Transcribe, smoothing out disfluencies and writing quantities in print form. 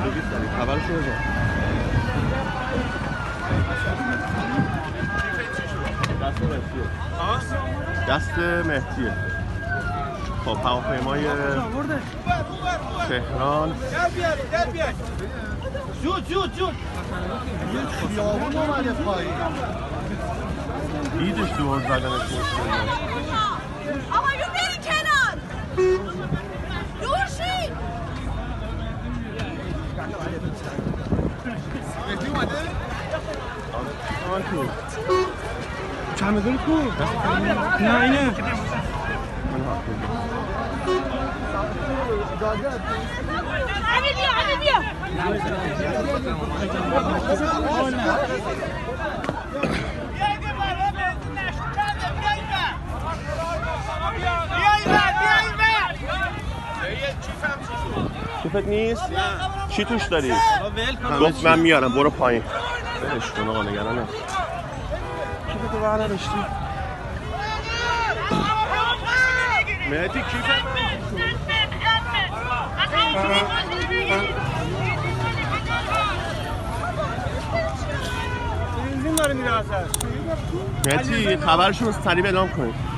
بگید سریع خبرشو بزن. دست مهدیه. دست مهدیه. خب هواپیمای تهران زود یه خیابون اومده پایین. دیدش دور زدنش مشکل. آقایون برین کنار. دور شید. مهدی اومده؟ آره تو چمدون کو؟ نه اینه. من حق علی بیا. کیفت نیست؟ چی توش داری؟ گفت من میارم برو پایین. برش کن آقا نگران نباش. کیفتو برداشتی؟ مهدی کیفت بنزین داره میره وسط. مهدی خبرشون رو سریع اعلام کنید.